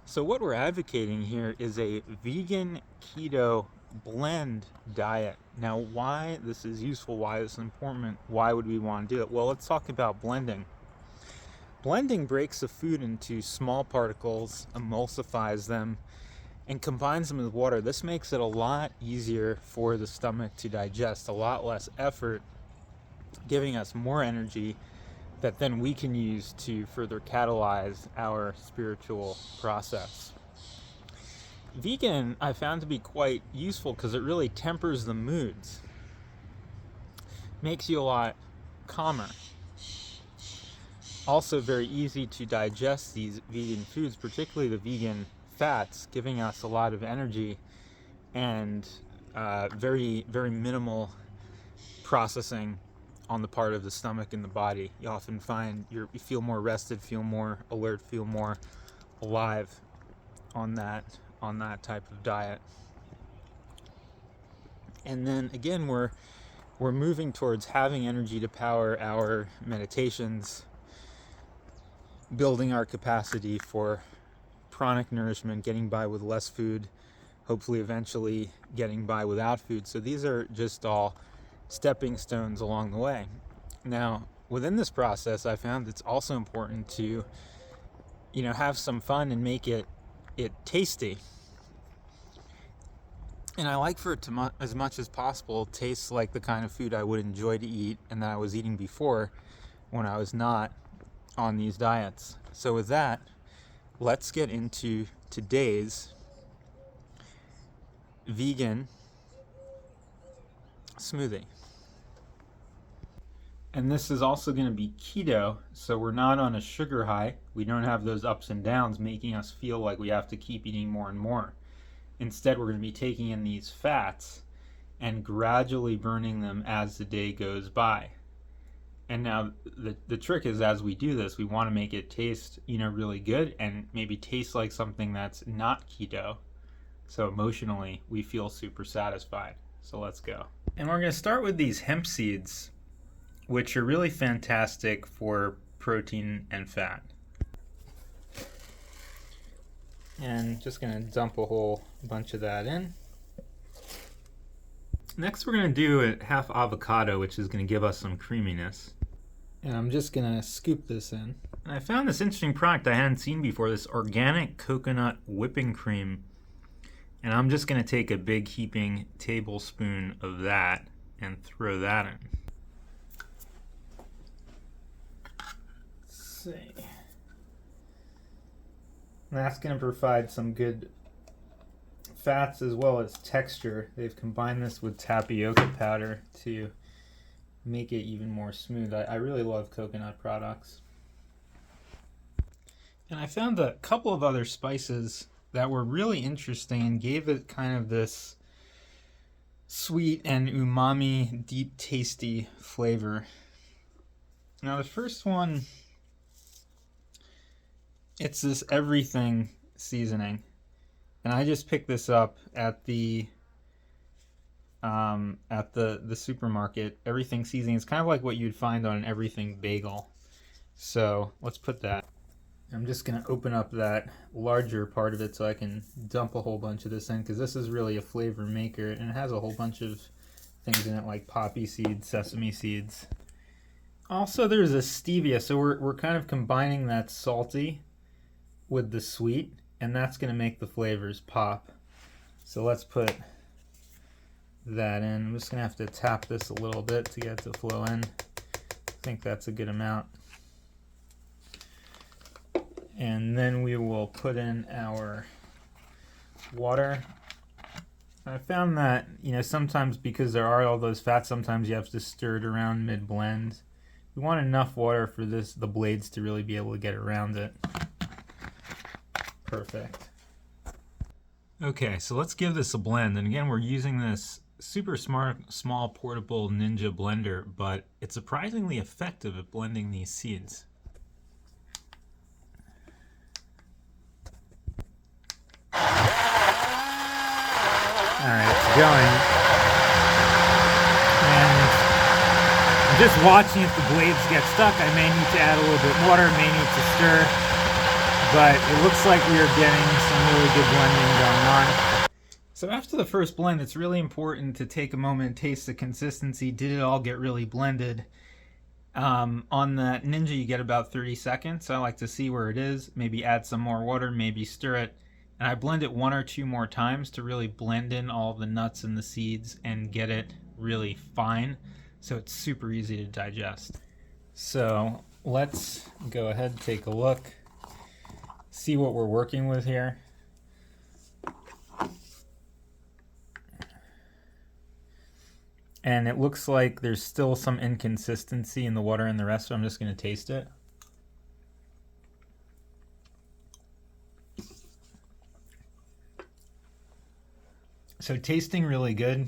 So what we're advocating here is a vegan keto blend diet. Now, why this is useful, why this is important, why would we want to do it? Well, let's talk about blending. Blending breaks the food into small particles, emulsifies them, and combines them with water. This makes it a lot easier for the stomach to digest, a lot less effort, giving us more energy that then we can use to further catalyze our spiritual process. Vegan I found to be quite useful because it really tempers the moods, makes you a lot calmer. Also very easy to digest these vegan foods, particularly the vegan fats, giving us a lot of energy and very, very minimal processing on the part of the stomach and the body. You often find you feel more rested, feel more alert, feel more alive on that type of diet. And then again, we're moving towards having energy to power our meditations, building our capacity for chronic nourishment, getting by with less food, hopefully eventually getting by without food. So these are just all stepping stones along the way. Now, within this process, I found it's also important to, have some fun and make it tasty. And I like for it to, as much as possible, taste like the kind of food I would enjoy to eat and that I was eating before when I was not on these diets. So with that, let's get into today's vegan smoothie. And this is also going to be keto, so we're not on a sugar high. We don't have those ups and downs making us feel like we have to keep eating more and more. Instead, we're going to be taking in these fats and gradually burning them as the day goes by. And now the trick is, as we do this, we want to make it taste, really good and maybe taste like something that's not keto. So emotionally, we feel super satisfied. So let's go. And we're going to start with these hemp seeds, which are really fantastic for protein and fat. And just going to dump a whole bunch of that in. Next, we're going to do a half avocado, which is going to give us some creaminess. And I'm just going to scoop this in. And I found this interesting product I hadn't seen before, this organic coconut whipping cream. And I'm just going to take a big heaping tablespoon of that and throw that in. Let's see. And that's going to provide some good fats as well as texture. They've combined this with tapioca powder to make it even more smooth. I really love coconut products. And I found a couple of other spices that were really interesting and gave it kind of this sweet and umami, deep, tasty flavor. Now the first one, it's this everything seasoning. And I just picked this up at the supermarket. Everything seasoning. It's kind of like what you'd find on an everything bagel. So let's put that. I'm just going to open up that larger part of it so I can dump a whole bunch of this in, because this is really a flavor maker, and it has a whole bunch of things in it like poppy seeds, sesame seeds. Also, there's a stevia, so we're kind of combining that salty with the sweet, and that's going to make the flavors pop. So let's put that in. I'm just going to have to tap this a little bit to get it to flow in. I think that's a good amount. And then we will put in our water. I found that, sometimes because there are all those fats, sometimes you have to stir it around mid-blend. We want enough water for the blades to really be able to get around it. Perfect. Okay, so let's give this a blend. And again, we're using this super small portable Ninja blender, but it's surprisingly effective at blending these seeds. Alright, it's going. And I'm just watching if the blades get stuck. I may need to add a little bit more, may need to stir. but it looks like we are getting some really good blending going on. So after the first blend, it's really important to take a moment and taste the consistency. Did it all get really blended? On the Ninja, you get about 30 seconds. I like to see where it is, maybe add some more water, maybe stir it. And I blend it 1 or 2 more times to really blend in all the nuts and the seeds and get it really fine, so it's super easy to digest. So let's go ahead and take a look, see what we're working with here. And it looks like there's still some inconsistency in the water and the rest, so I'm just going to taste it. So tasting really good.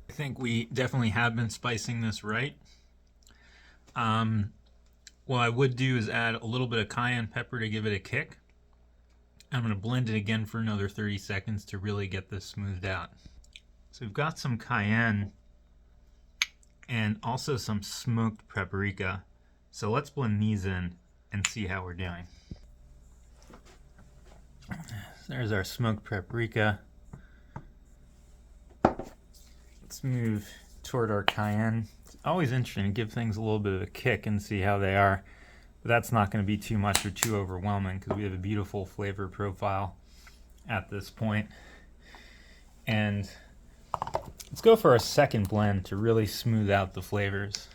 I think we definitely have been spicing this right. What I would do is add a little bit of cayenne pepper to give it a kick. I'm going to blend it again for another 30 seconds to really get this smoothed out. So we've got some cayenne and also some smoked paprika. So let's blend these in and see how we're doing. There's our smoked paprika. Let's move toward our cayenne. It's always interesting to give things a little bit of a kick and see how they are. But that's not going to be too much or too overwhelming because we have a beautiful flavor profile at this point. And let's go for our second blend to really smooth out the flavors.